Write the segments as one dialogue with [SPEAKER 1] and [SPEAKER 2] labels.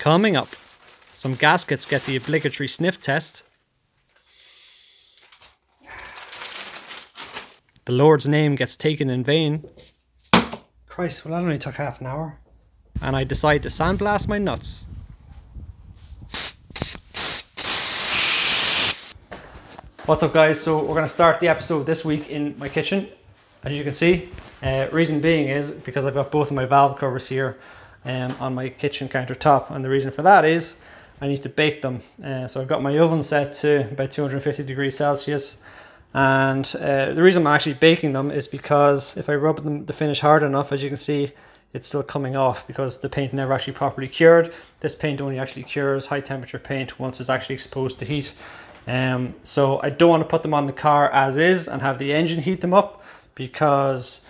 [SPEAKER 1] Coming up, some gaskets get the obligatory sniff test. The Lord's name gets taken in vain.
[SPEAKER 2] Christ, well that only took half an hour.
[SPEAKER 1] And I decide to sandblast my nuts. What's up guys, so we're going to start the episode this week in my kitchen, as you can see. Reason being is because I've got both of my valve covers here on my kitchen countertop, and the reason for that is I need to bake them. So I've got my oven set to about 250 degrees Celsius, and the reason I'm actually baking them is because if I rub the finish hard enough, as you can see, it's still coming off because the paint never actually properly cured. This paint only actually cures high temperature paint once it's actually exposed to heat. So I don't want to put them on the car as is and have the engine heat them up, because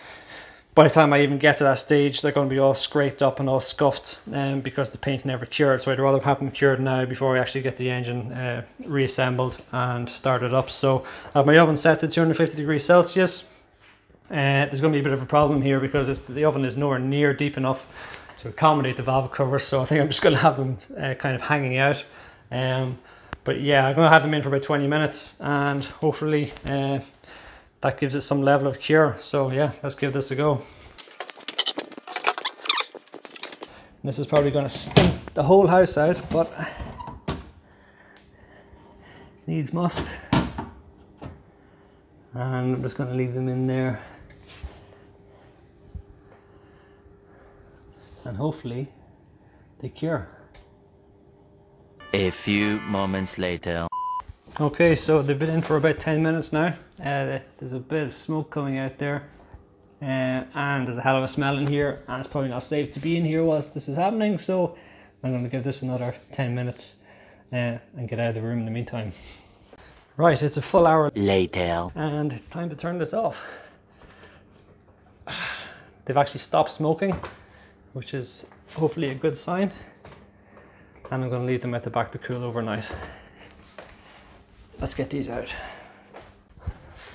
[SPEAKER 1] by the time I even get to that stage they're going to be all scraped up and all scuffed because the paint never cured. So I'd rather have them cured now before I actually get the engine reassembled and started up. So I have my oven set to 250 degrees Celsius. There's going to be a bit of a problem here because the oven is nowhere near deep enough to accommodate the valve covers, so I think I'm just going to have them kind of hanging out. But yeah, I'm going to have them in for about 20 minutes and hopefully that gives it some level of cure. So yeah, let's give this a go. This is probably going to stink the whole house out, but needs must. And I'm just going to leave them in there. And hopefully they cure.
[SPEAKER 3] A few moments later.
[SPEAKER 1] Okay, so they've been in for about 10 minutes now. There's a bit of smoke coming out there, and there's a hell of a smell in here, and it's probably not safe to be in here whilst this is happening, so I'm going to give this another 10 minutes and get out of the room in the meantime. Right, it's a full hour
[SPEAKER 3] later
[SPEAKER 1] and it's time to turn this off. They've actually stopped smoking, which is hopefully a good sign, and I'm going to leave them at the back to cool overnight. Let's get these out.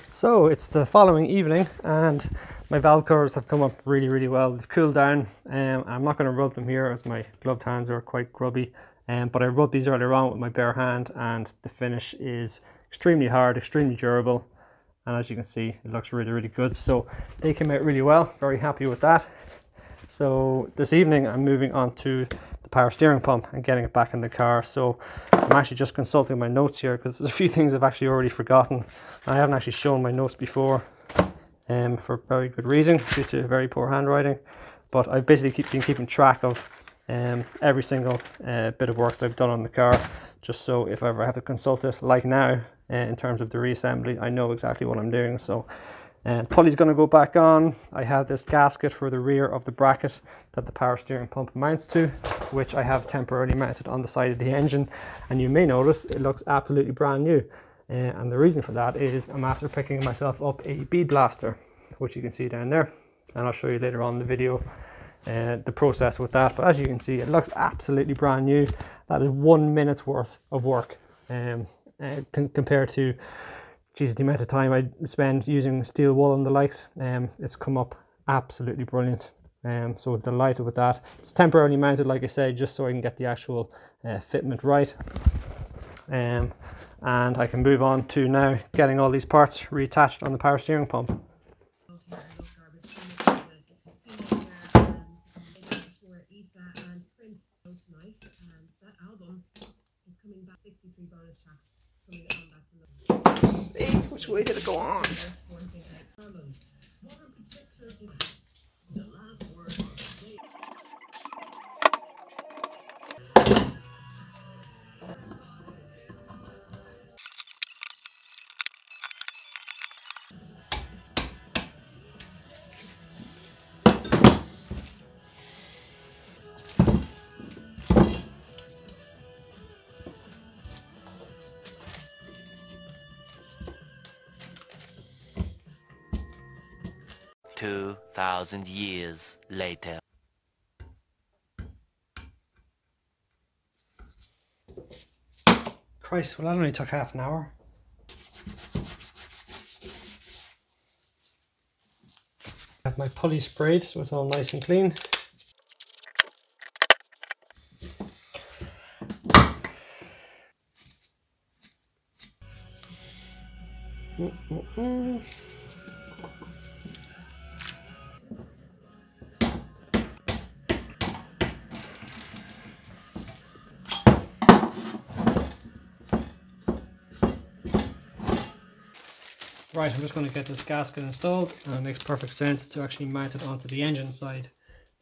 [SPEAKER 1] So it's the following evening and my valve covers have come up really well. They've cooled down. I'm not going to rub them here as my gloved hands are quite grubby, but I rubbed these earlier on with my bare hand and the finish is extremely hard, extremely durable, and as you can see it looks really good. So they came out really well, very happy with that. So this evening I'm moving on to the power steering pump and getting it back in the car. So I'm actually just consulting my notes here because there's a few things I've actually already forgotten. I haven't actually shown my notes before for very good reason, due to very poor handwriting. But I've basically been keeping track of every single bit of work that I've done on the car, just so if I ever have to consult it, like now, in terms of the reassembly, I know exactly what I'm doing. So pulley's going to go back on. I have this gasket for the rear of the bracket that the power steering pump mounts to, which I have temporarily mounted on the side of the engine, and you may notice it looks absolutely brand new. And the reason for that is I'm after picking myself up a bead blaster, which you can see down there, and I'll show you later on in the video the process with that. But as you can see, it looks absolutely brand new. That is 1 minute's worth of work compared to the amount of time I spend using steel wool and the likes. It's come up absolutely brilliant. So delighted with that. It's temporarily mounted, like I said, just so I can get the actual fitment right. And I can move on to now getting all these parts reattached on the power steering pump. Hey, which way did it go on?
[SPEAKER 3] Two 2,000 years later.
[SPEAKER 2] Christ, well that only took half an hour. I have my pulley sprayed so it's all nice and clean.
[SPEAKER 1] Right, I'm just going to get this gasket installed, and it makes perfect sense to actually mount it onto the engine side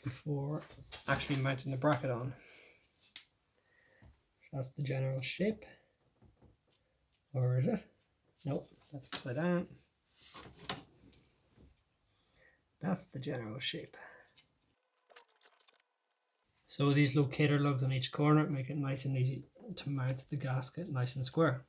[SPEAKER 1] before actually mounting the bracket on. So that's the general shape. Or is it? Nope, that's upside down. That's the general shape. So these locator lugs on each corner make it nice and easy to mount the gasket nice and square.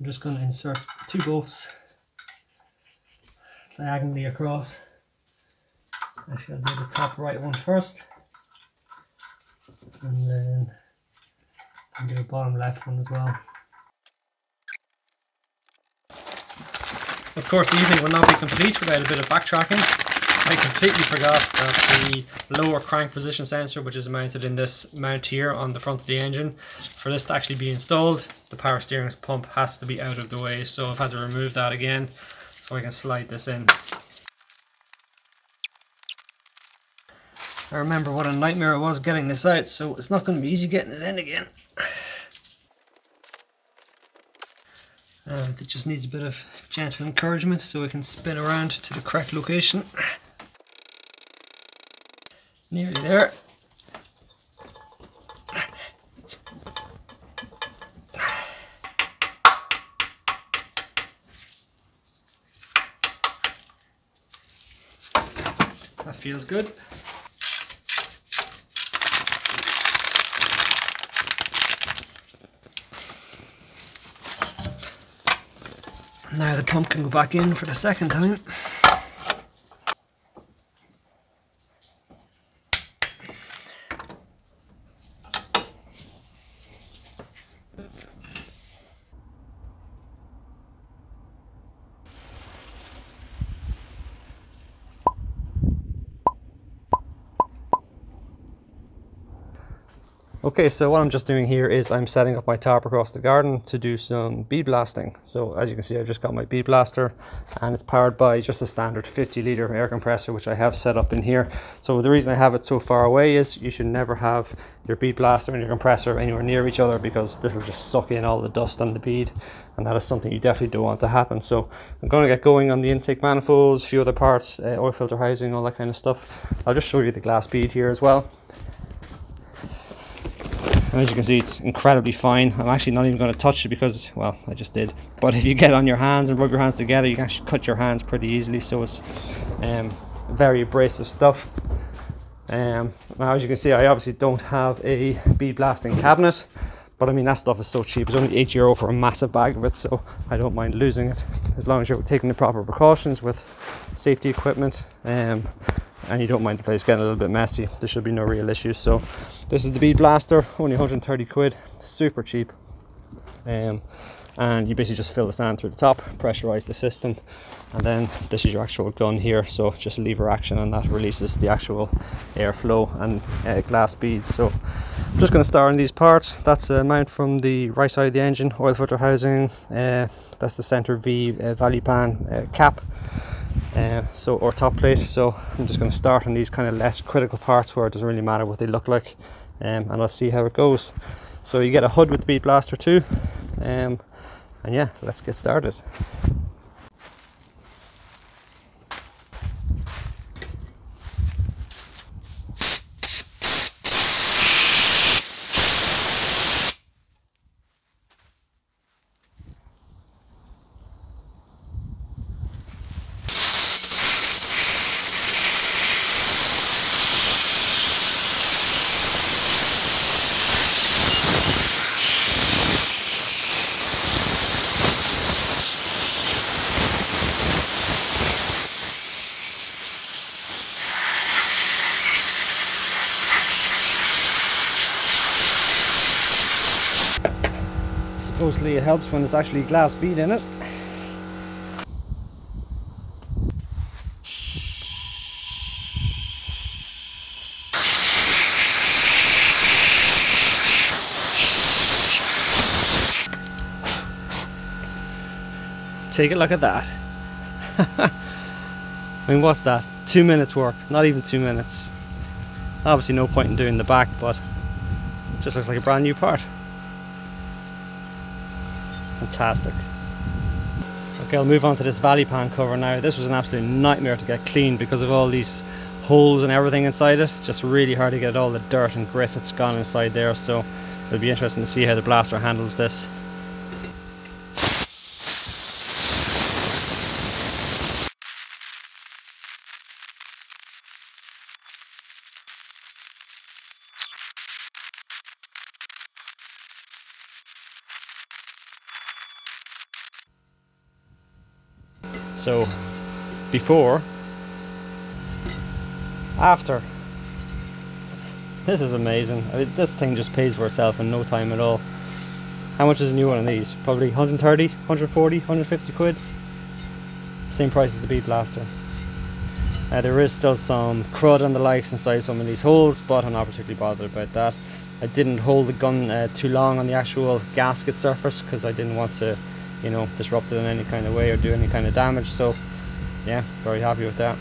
[SPEAKER 1] I'm just going to insert 2 bolts diagonally across. Actually, I'll do the top right one first, and then I'll do the bottom left one as well. Of course, the evening will not be complete without a bit of backtracking. I completely forgot that the lower crank position sensor, which is mounted in this mount here on the front of the engine, for this to actually be installed, the power steering pump has to be out of the way, so I've had to remove that again so I can slide this in. I remember what a nightmare it was getting this out, so it's not going to be easy getting it in again. And it just needs a bit of gentle encouragement so it can spin around to the correct location. Nearly there. That feels good. Now the pump can go back in for the second time. Okay, so what I'm just doing here is I'm setting up my tarp across the garden to do some bead blasting. So as you can see, I've just got my bead blaster and it's powered by just a standard 50-litre air compressor, which I have set up in here. So the reason I have it so far away is you should never have your bead blaster and your compressor anywhere near each other, because this will just suck in all the dust on the bead, and that is something you definitely don't want to happen. So I'm going to get going on the intake manifolds, a few other parts, oil filter housing, all that kind of stuff. I'll just show you the glass bead here as well. And as you can see, it's incredibly fine. I'm actually not even going to touch it because, well, I just did. But if you get on your hands and rub your hands together, you can actually cut your hands pretty easily. So it's very abrasive stuff. Now, as you can see, I obviously don't have a bead blasting cabinet. But I mean, that stuff is so cheap. It's only €8 for a massive bag of it. So I don't mind losing it, as long as you're taking the proper precautions with safety equipment. And you don't mind the place getting a little bit messy. There should be no real issues. So this is the bead blaster, only 130 quid, super cheap. And you basically just fill the sand through the top, pressurize the system, and then this is your actual gun here. So just lever action, and that releases the actual airflow and glass beads. So I'm just going to start on these parts. That's a mount from the right side of the engine, oil filter housing. That's the center V value pan cap. Or top plate. So I'm just going to start on these kind of less critical parts where it doesn't really matter what they look like, and I'll see how it goes. So you get a hood with the bead blaster too, and yeah, let's get started. Supposedly it helps when there's actually glass bead in it. Take a look at that. I mean, what's that? 2 minutes work, not even 2 minutes. Obviously no point in doing the back, but it just looks like a brand new part. Fantastic. Okay, I'll move on to this valley pan cover now. This was an absolute nightmare to get clean because of all these holes and everything inside it. Just really hard to get all the dirt and grit that's gone inside there, so it'll be interesting to see how the blaster handles this. So, before, after. This is amazing. I mean, this thing just pays for itself in no time at all. How much is a new one of these? Probably 130, 140, 150 quid. Same price as the Bead blaster. There is still some crud and the likes inside some of these holes, but I'm not particularly bothered about that. I didn't hold the gun too long on the actual gasket surface because I didn't want to, you know, disrupt it in any kind of way or do any kind of damage, so yeah, very happy with that.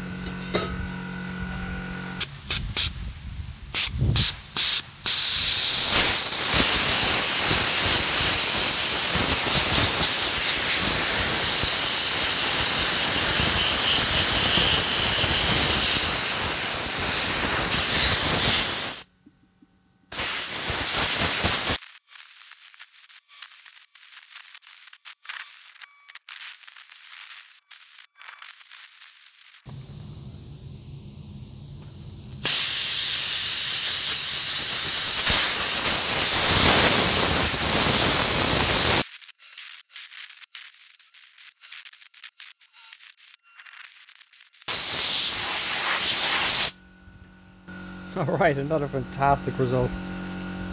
[SPEAKER 1] Alright, another fantastic result.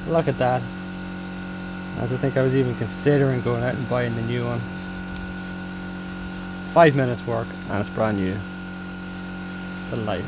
[SPEAKER 1] Look at that. I don't think I was even considering going out and buying the new one. 5 minutes work and it's brand new. Delighted.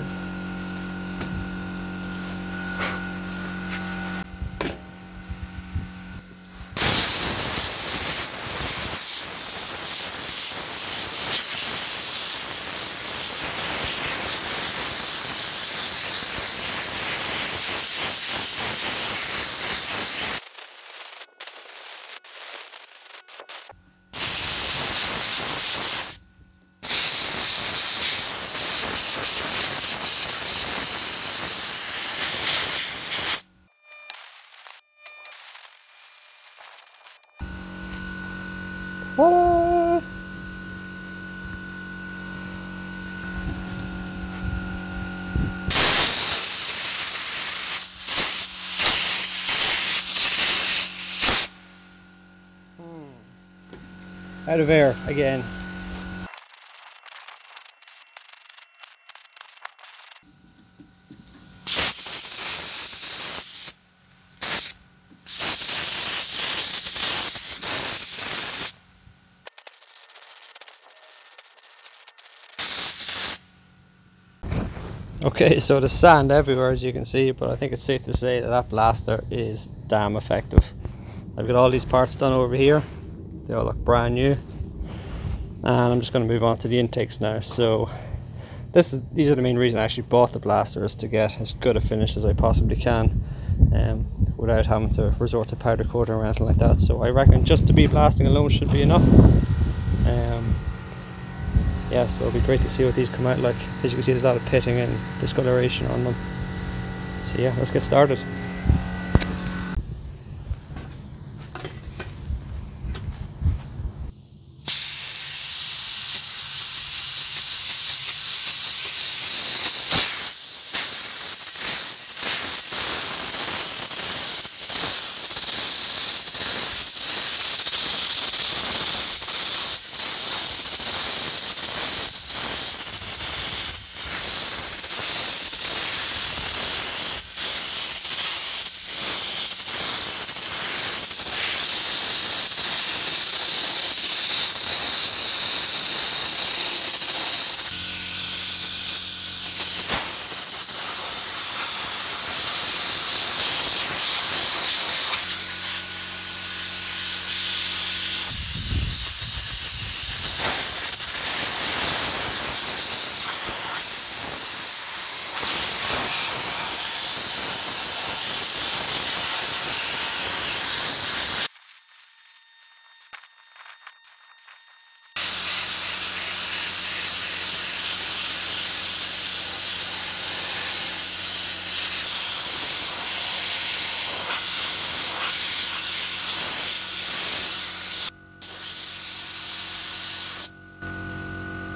[SPEAKER 1] What? Out of air again. Okay, so there's sand everywhere as you can see, but I think it's safe to say that that blaster is damn effective. I've got all these parts done over here. They all look brand new. And I'm just going to move on to the intakes now. So these are the main reason I actually bought the blaster, is to get as good a finish as I possibly can without having to resort to powder coating or anything like that. So I reckon just the Bead blasting alone should be enough. Yeah, so it'll be great to see what these come out like. As you can see, there's a lot of pitting and discoloration on them. So yeah, let's get started.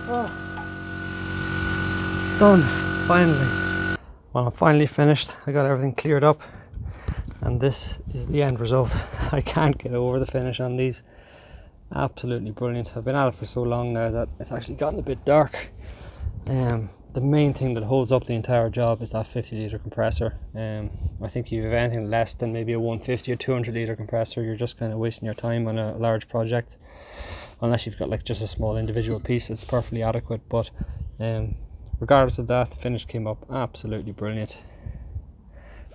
[SPEAKER 1] Oh. Done, finally. Well, I'm finally finished. I got everything cleared up, and this is the end result. I can't get over the finish on these. Absolutely brilliant. I've been at it for so long now that it's actually gotten a bit dark. The main thing that holds up the entire job is that 50 litre compressor. I think if you have anything less than maybe a 150 or 200 litre compressor, you're just kind of wasting your time on a large project. Unless you've got like just a small individual piece, it's perfectly adequate. But regardless of that, the finish came up absolutely brilliant.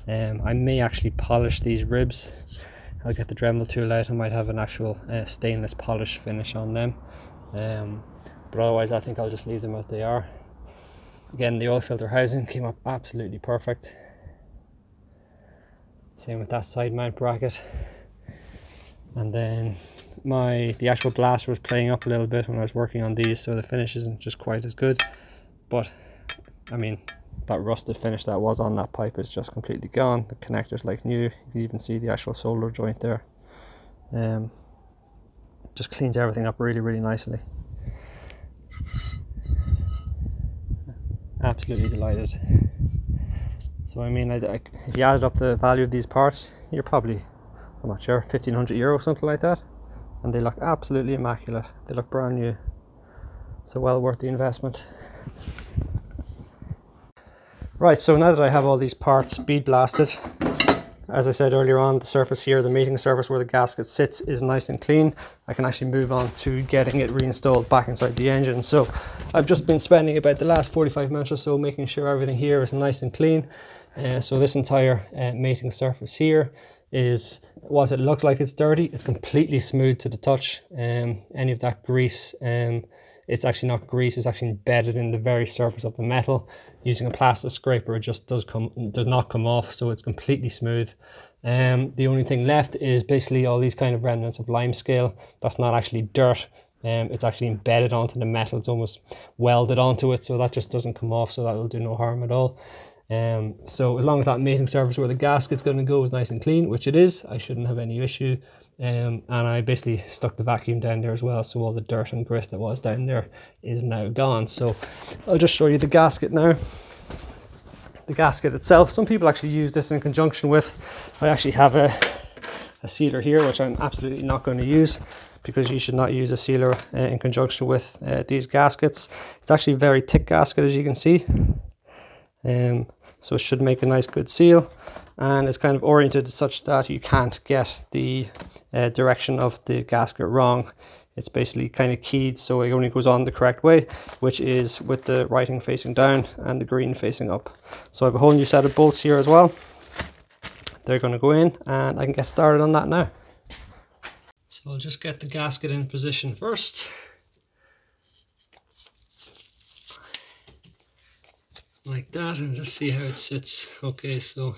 [SPEAKER 1] I may actually polish these ribs. I'll get the Dremel tool out. I might have an actual stainless polish finish on them. But otherwise I think I'll just leave them as they are. Again, the oil filter housing came up absolutely perfect. Same with that side mount bracket. And then the actual blaster was playing up a little bit when I was working on these, so the finish isn't just quite as good. But I mean, that rusted finish that was on that pipe is just completely gone. The connector's like new. You can even see the actual solder joint there. Just cleans everything up really, really nicely. Absolutely delighted. So I mean, if you added up the value of these parts, you're probably, I'm not sure, 1,500 euro, something like that. And they look absolutely immaculate. They look brand new. So well worth the investment. Right, so now that I have all these parts bead blasted, as I said earlier on, the surface here, the mating surface where the gasket sits, is nice and clean. I can actually move on to getting it reinstalled back inside the engine. So I've just been spending about the last 45 minutes or so making sure everything here is nice and clean. So this entire mating surface here is, whilst it looks like it's dirty, it's completely smooth to the touch. Any of that grease, it's actually not grease, it's actually embedded in the very surface of the metal. Using a plastic scraper, it just does not come off, so it's completely smooth. The only thing left is basically all these kind of remnants of limescale. That's not actually dirt. It's actually embedded onto the metal. It's almost welded onto it, so that just doesn't come off, so that will do no harm at all. So as long as that mating surface where the gasket's going to go is nice and clean, which it is, I shouldn't have any issue. And I basically stuck the vacuum down there as well, so all the dirt and grit that was down there is now gone. So I'll just show you the gasket now. The gasket itself, some people actually use this in conjunction with, I actually have a sealer here, which I'm absolutely not going to use, because you should not use a sealer in conjunction with these gaskets. It's actually a very thick gasket, as you can see. So it should make a nice good seal, and it's kind of oriented such that you can't get the direction of the gasket wrong. It's basically kind of keyed so it only goes on the correct way, which is with the writing facing down and the green facing up. So I have a whole new set of bolts here as well. They're going to go in, and I can get started on that now. So I'll just get the gasket in position first. Like that, and let's see how it sits. Okay, so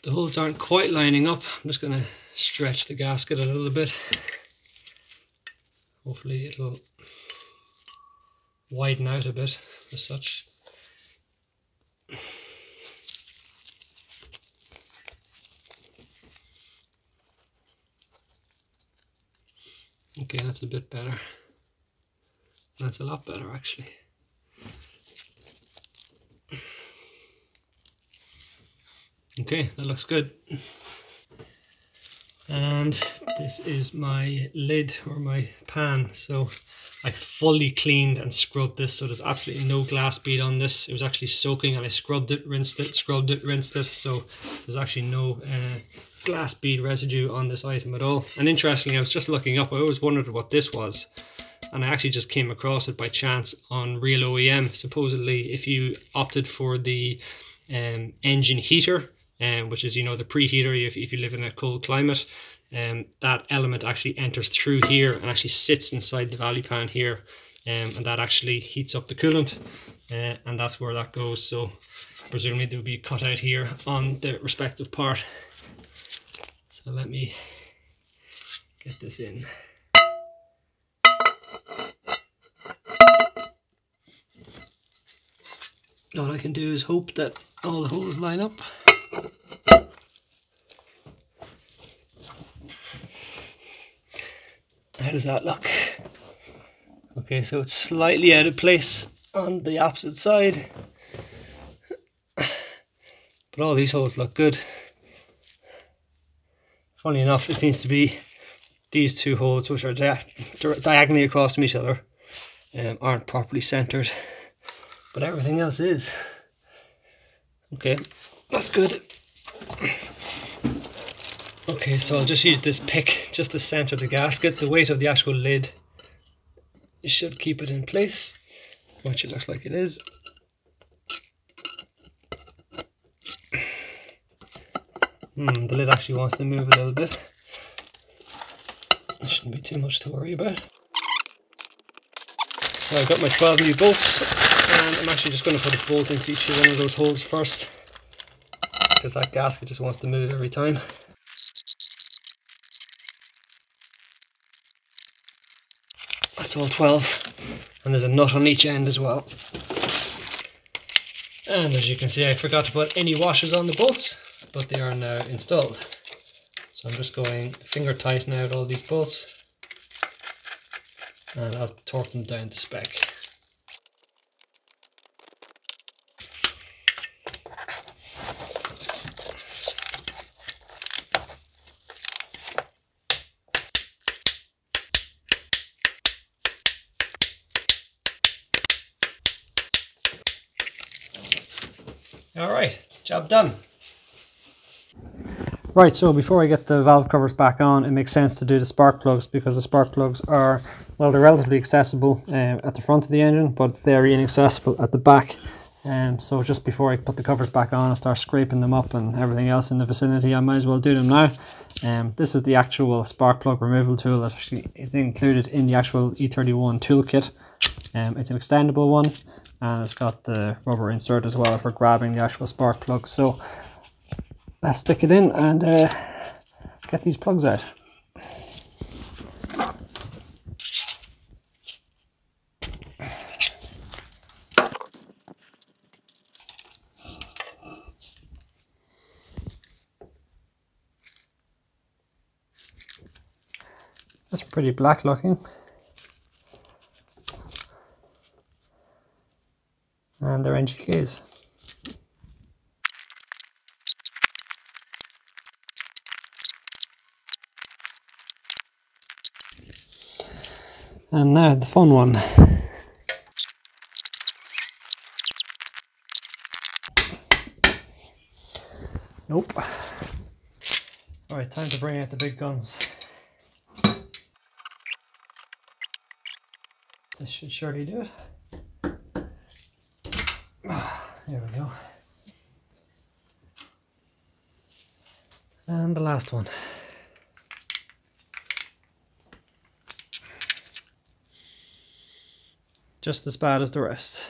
[SPEAKER 1] the holes aren't quite lining up. I'm just going to stretch the gasket a little bit. Hopefully it'll widen out a bit as such. Okay, that's a bit better. That's a lot better actually. Okay, that looks good. And this is my lid, or my pan. So I fully cleaned and scrubbed this, so there's absolutely no glass bead on this. It was actually soaking, and I scrubbed it, rinsed it, scrubbed it, rinsed it. So there's actually no glass bead residue on this item at all. And interestingly, I was just looking up, I always wondered what this was, and I actually just came across it by chance on Real OEM. Supposedly, if you opted for the engine heater, which is, you know, the preheater if you live in a cold climate, that element actually enters through here and actually sits inside the valley pan here, and that actually heats up the coolant, and that's where that goes. So presumably there will be a cutout here on the respective part. So let me get this in. All I can do is hope that all the holes line up. How does that look? Okay, so it's slightly out of place on the opposite side, but all these holes look good. Funny enough, it seems to be these two holes, which are diagonally across from each other, aren't properly centered, but everything else is. Okay, that's good. Okay, so I'll just use this pick just to center the gasket. The weight of the actual lid should keep it in place, which it looks like it is. The lid actually wants to move a little bit. There shouldn't be too much to worry about. So I've got my 12 new bolts, and I'm actually just going to put a bolt into each one of those holes first, because that gasket just wants to move every time. That's all 12, and there's a nut on each end as well. And as you can see, I forgot to put any washers on the bolts, but they are now installed. So I'm just going finger tighten out all these bolts, and I'll torque them down to spec. Alright, job done. Right, so before I get the valve covers back on, it makes sense to do the spark plugs, because the spark plugs are, well, they're relatively accessible at the front of the engine, but very inaccessible at the back. So just before I put the covers back on and start scraping them up and everything else in the vicinity, I might as well do them now. This is the actual spark plug removal tool that actually is included in the actual E31 toolkit. It's an extendable one, and it's got the rubber insert as well for grabbing the actual spark plug. So let's stick it in and get these plugs out. That's pretty black looking. And they're NGKs. And now the fun one. Nope. Alright, time to bring out the big guns. This should surely do it. There we go. And the last one. Just as bad as the rest.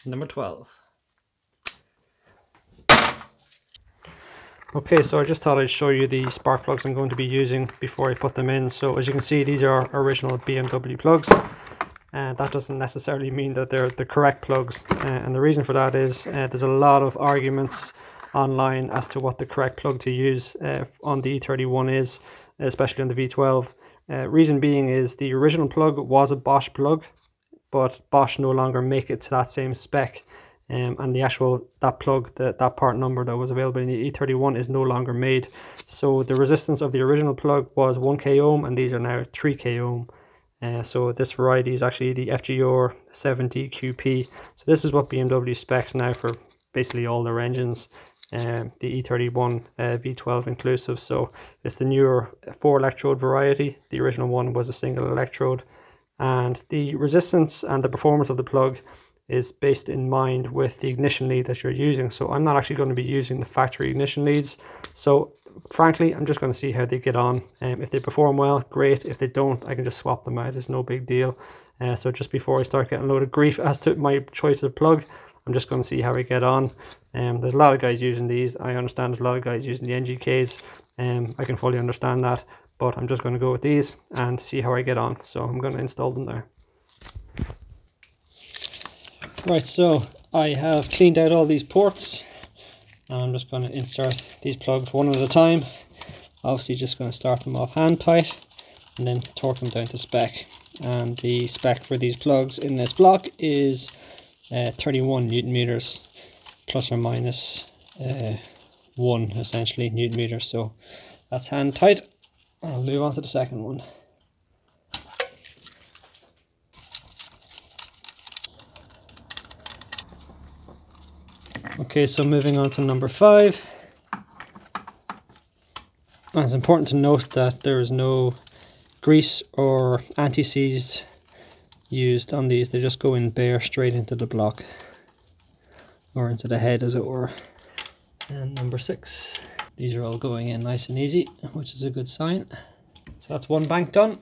[SPEAKER 1] Number 12. Okay, so I just thought I'd show you the spark plugs I'm going to be using before I put them in. So as you can see, these are original BMW plugs, and that doesn't necessarily mean that they're the correct plugs. And the reason for that is there's a lot of arguments online as to what the correct plug to use on the E31 is, especially on the V12. Reason being is the original plug was a Bosch plug, but Bosch no longer make it to that same spec, and the actual that plug, that part number that was available in the E31 is no longer made. So the resistance of the original plug was 1k ohm, and these are now 3k ohm. So this variety is actually the FGR 70QP. So this is what BMW specs now for basically all their engines, the E31 V12 inclusive. So it's the newer 4 electrode variety. The original one was a single electrode. And the resistance and the performance of the plug is based in mind with the ignition lead that you're using. So I'm not actually going to be using the factory ignition leads. So frankly, I'm just going to see how they get on. If they perform well, great. If they don't, I can just swap them out. It's no big deal. So just before I start getting a load of grief as to my choice of plug, I'm just going to see how I get on. There's a lot of guys using these. I understand there's a lot of guys using the NGKs. I can fully understand that. But I'm just going to go with these and see how I get on. So I'm going to install them there. Right, so I have cleaned out all these ports and I'm just going to insert these plugs one at a time. Obviously just going to start them off hand tight and then torque them down to spec. And the spec for these plugs in this block is 31 Newton meters plus or minus 1 essentially Newton meters. So that's hand tight. I'll move on to the second one. Okay, so moving on to number 5. And it's important to note that there is no grease or anti-seize used on these. They just go in bare straight into the block, or into the head as it were. And number 6. These are all going in nice and easy, which is a good sign. So that's one bank done.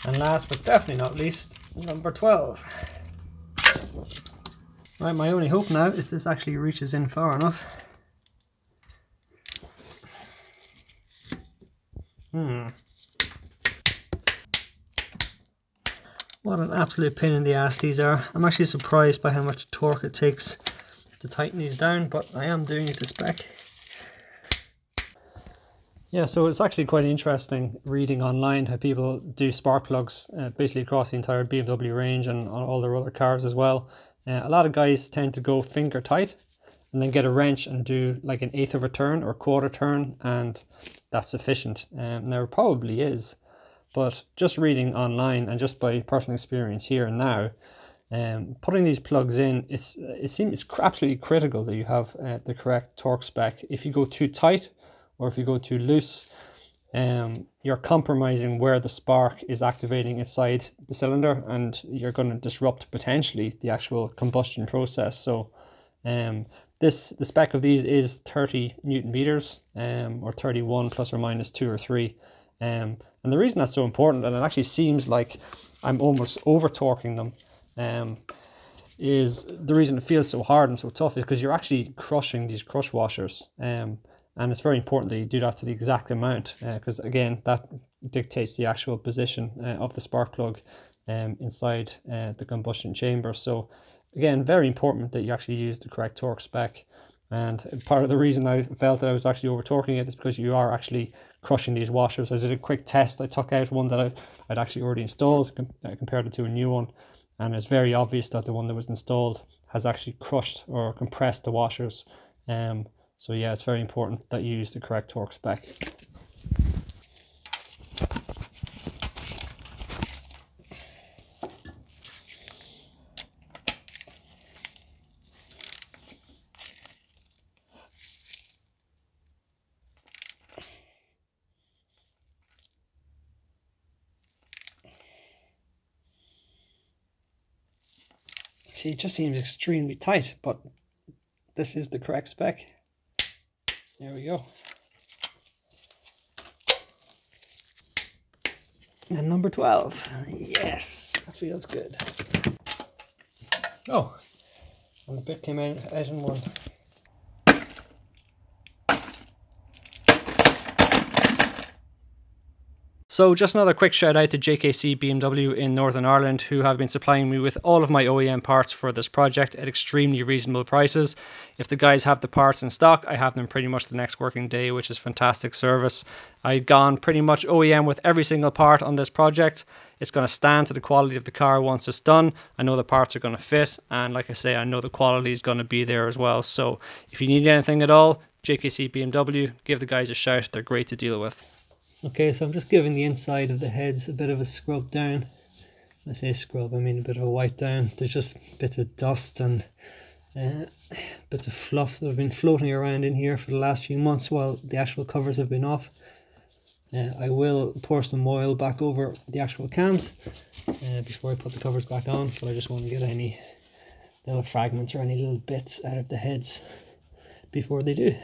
[SPEAKER 1] And last but definitely not least, number 12. Right, my only hope now is this actually reaches in far enough. What an absolute pain in the ass these are. I'm actually surprised by how much torque it takes to tighten these down, but I am doing it to spec. Yeah, so it's actually quite interesting reading online how people do spark plugs basically across the entire BMW range and on all their other cars as well. A lot of guys tend to go finger tight and then get a wrench and do like an eighth of a turn or quarter turn, and that's sufficient. Now it probably is, but just reading online and just by personal experience here and now, putting these plugs in, it seems absolutely critical that you have the correct torque spec. If you go too tight or if you go too loose, you're compromising where the spark is activating inside the cylinder, and you're going to disrupt potentially the actual combustion process. So the spec of these is 30 Newton meters, or 31 plus or minus 2 or 3. And the reason that's so important, and it actually seems like I'm almost over torquing them, is the reason it feels so hard and so tough is because you're actually crushing these crush washers. And it's very important that you do that to the exact amount, because again, that dictates the actual position of the spark plug inside the combustion chamber. So again, very important that you actually use the correct torque spec. And part of the reason I felt that I was actually over torquing it is because you are actually crushing these washers. I did a quick test. I took out one that I'd actually already installed, compared it to a new one, and it's very obvious that the one that was installed has actually crushed or compressed the washers. So yeah, it's very important that you use the correct torque spec. See, it just seems extremely tight, but this is the correct spec. There we go. And number 12. Yes, that feels good. Oh, and the bit came out in one. So just another quick shout out to JKC BMW in Northern Ireland, who have been supplying me with all of my OEM parts for this project at extremely reasonable prices. If the guys have the parts in stock, I have them pretty much the next working day, which is fantastic service. I've gone pretty much OEM with every single part on this project. It's going to stand to the quality of the car once it's done. I know the parts are going to fit, and like I say, I know the quality is going to be there as well. So if you need anything at all, JKC BMW, give the guys a shout. They're great to deal with. Okay, so I'm just giving the inside of the heads a bit of a scrub down. When I say scrub, I mean a bit of a wipe down. There's just bits of dust and bits of fluff that have been floating around in here for the last few months while the actual covers have been off. I will pour some oil back over the actual cams before I put the covers back on, but I just want to get any little fragments or any little bits out of the heads before they do.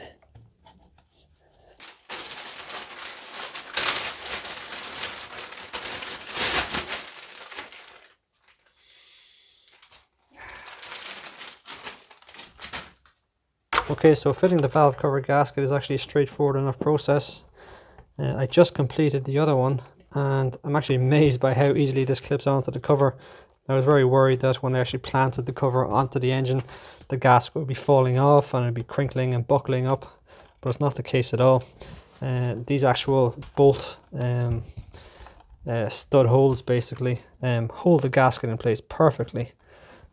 [SPEAKER 1] Okay, so fitting the valve cover gasket is actually a straightforward enough process. I just completed the other one, and I'm actually amazed by how easily this clips onto the cover. I was very worried that when I actually planted the cover onto the engine, the gasket would be falling off and it'd be crinkling and buckling up, but it's not the case at all. These actual bolt stud holes basically hold the gasket in place perfectly,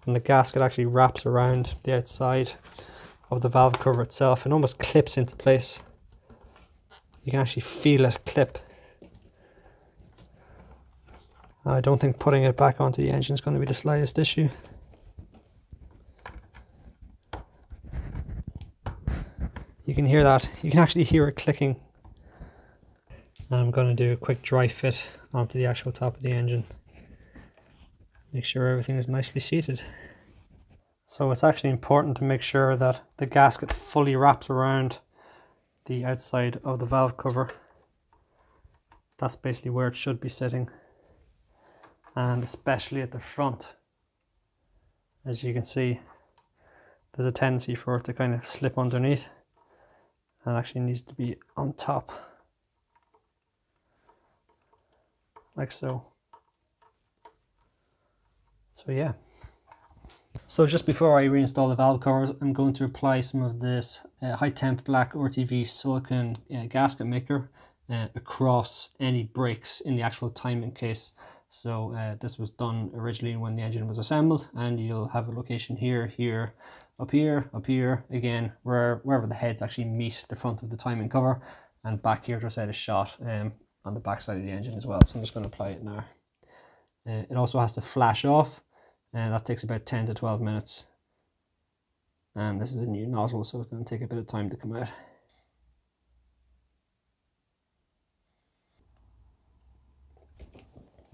[SPEAKER 1] and the gasket actually wraps around the outside of the valve cover itself and almost clips into place. You can actually feel it clip, and I don't think putting it back onto the engine is going to be the slightest issue. You can hear that, you can actually hear it clicking. And I'm going to do a quick dry fit onto the actual top of the engine. Make sure everything is nicely seated. So it's actually important to make sure that the gasket fully wraps around the outside of the valve cover. That's basically where it should be sitting. And especially at the front, as you can see, there's a tendency for it to kind of slip underneath. And actually needs to be on top, like so. So yeah. So just before I reinstall the valve covers, I'm going to apply some of this high temp black RTV silicone gasket maker across any breaks in the actual timing case. So this was done originally when the engine was assembled, and you'll have a location here, here, up here, again, wherever the heads actually meet the front of the timing cover, and back here just out a shot on the back side of the engine as well. So I'm just going to apply it now. It also has to flash off, and that takes about 10 to 12 minutes. And this is a new nozzle, so it's going to take a bit of time to come out.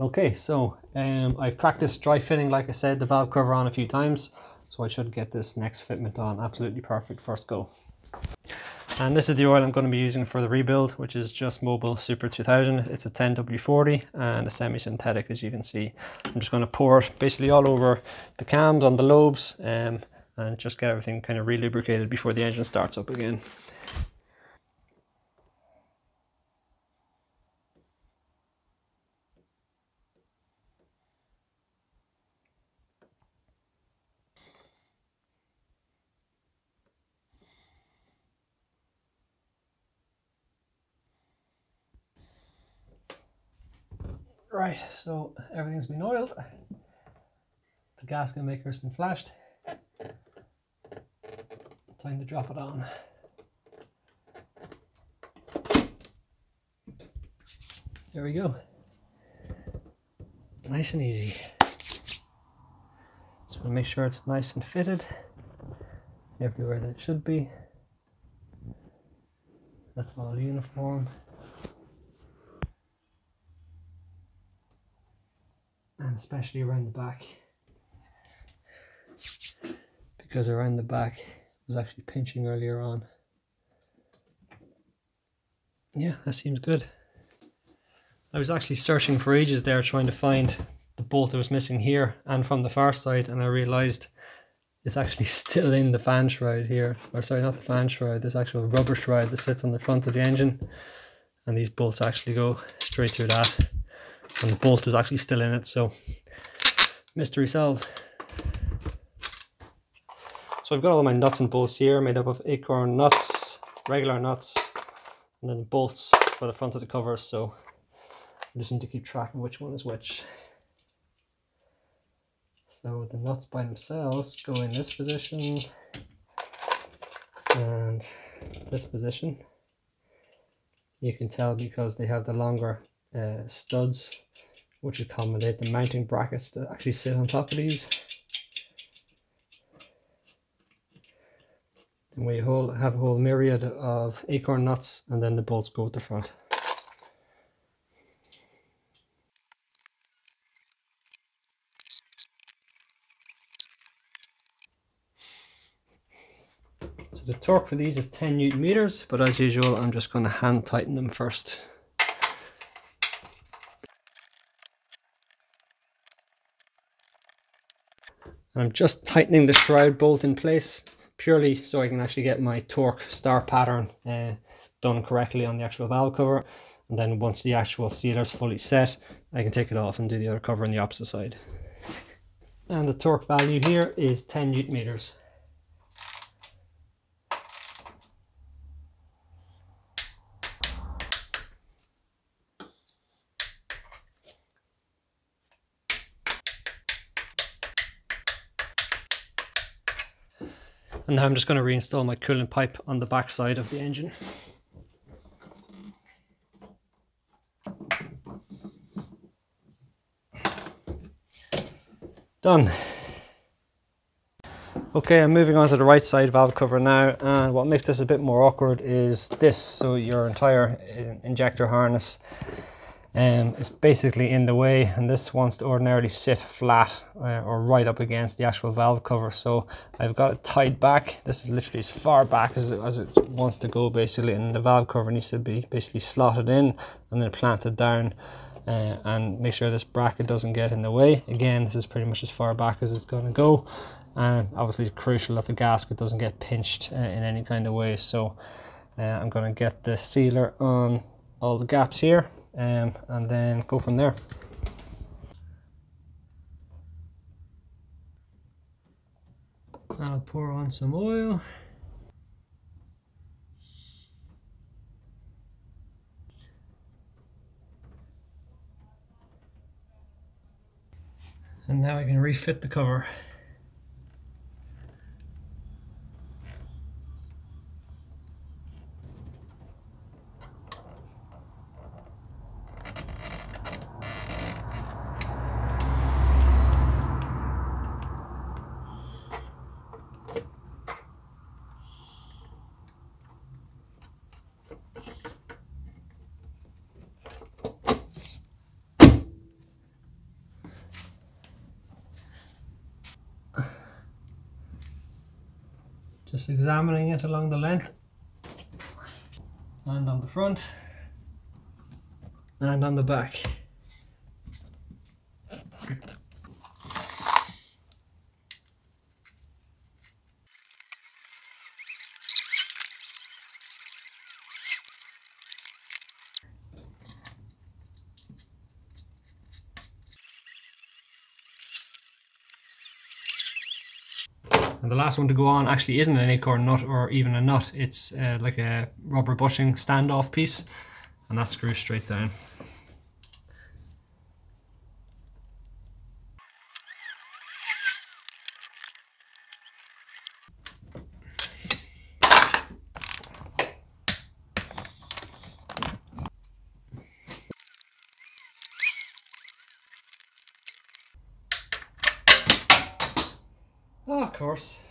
[SPEAKER 1] Okay, so I've practiced dry fitting, like I said, the valve cover on a few times, so I should get this next fitment on absolutely perfect first go. And this is the oil I'm going to be using for the rebuild, which is just Mobil Super 2000. It's a 10W40 and a semi-synthetic, as you can see. I'm just going to pour it basically all over the cams, on the lobes, and just get everything kind of re-lubricated before the engine starts up again. Right, so everything's been oiled. The gasket maker's been flashed. Time to drop it on. There we go. Nice and easy. Just want to make sure it's nice and fitted everywhere that it should be. That's all uniform. And especially around the back, because around the back was actually pinching earlier on. Yeah, that seems good. I was actually searching for ages there trying to find the bolt that was missing here and from the far side, and I realised it's actually still in the fan shroud here, or sorry, not the fan shroud, this actual rubber shroud that sits on the front of the engine, and these bolts actually go straight through that. And the bolt was actually still in it, so mystery solved. So I've got all of my nuts and bolts here, made up of acorn nuts, regular nuts, and then the bolts for the front of the covers, so I just need to keep track of which one is which. So the nuts by themselves go in this position and this position. You can tell because they have the longer studs, which accommodate the mounting brackets that actually sit on top of these. And we have a whole myriad of acorn nuts, and then the bolts go at the front. So the torque for these is 10 Newton meters, but as usual I'm just going to hand tighten them first. And I'm just tightening the shroud bolt in place purely so I can actually get my torque star pattern done correctly on the actual valve cover. and then once the actual sealer is fully set, I can take it off and do the other cover on the opposite side. And the torque value here is 10 Newton meters. And now I'm just going to reinstall my coolant pipe on the back side of the engine. Done. Okay, I'm moving on to the right side valve cover now, and what makes this a bit more awkward is this. So your entire injector harness is basically in the way, and this wants to ordinarily sit flat or right up against the actual valve cover. So I've got it tied back. This is literally as far back as it wants to go basically, and the valve cover needs to be basically slotted in and then planted down. And make sure this bracket doesn't get in the way. Again, this is pretty much as far back as it's going to go, and obviously it's crucial that the gasket doesn't get pinched in any kind of way. So I'm going to get the sealer on all the gaps here and then go from there. I'll pour on some oil. And now I can refit the cover. Just examining it along the length and on the front and on the back. And the last one to go on actually isn't an acorn nut or even a nut, it's like a rubber bushing standoff piece, and that screws straight down. Oh, of course.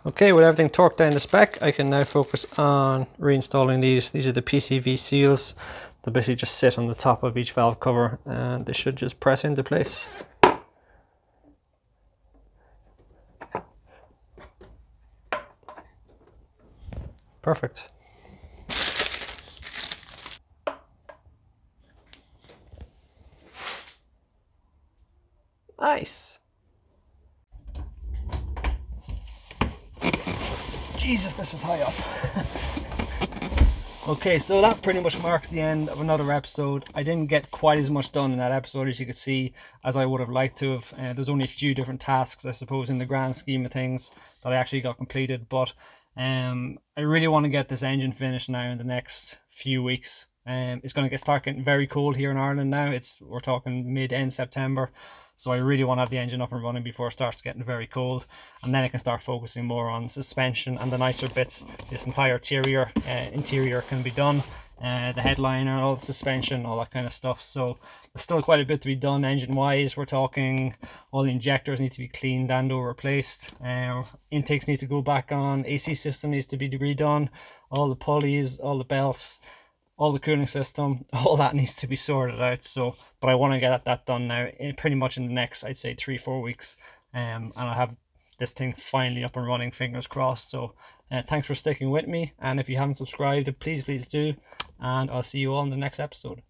[SPEAKER 1] Okay, with everything torqued down to spec, I can now focus on reinstalling these. These are the Pcv Seals. They basically just sit on the top of each valve cover and they should just press into place. Perfect. Nice. Jesus, this is high up. Okay, so that pretty much marks the end of another episode. I didn't get quite as much done in that episode, as you could see, as I would have liked to have. There's only a few different tasks, I suppose, in the grand scheme of things that I actually got completed, but I really want to get this engine finished now in the next few weeks. It's going to start getting very cold here in Ireland now. We're talking mid-end September. So I really want to have the engine up and running before it starts getting very cold, and then I can start focusing more on suspension and the nicer bits. This entire interior can be done, the headliner, all the suspension, all that kind of stuff. So there's still quite a bit to be done engine wise. We're talking all the injectors need to be cleaned and or replaced, intakes need to go back on, AC system needs to be redone, all the pulleys, all the belts, all the cooling system, all that needs to be sorted out. So, but I want to get that done now, pretty much in the next, I'd say 3-4 weeks, and I'll have this thing finally up and running, fingers crossed. So thanks for sticking with me, and if you haven't subscribed, please do, and I'll see you all in the next episode.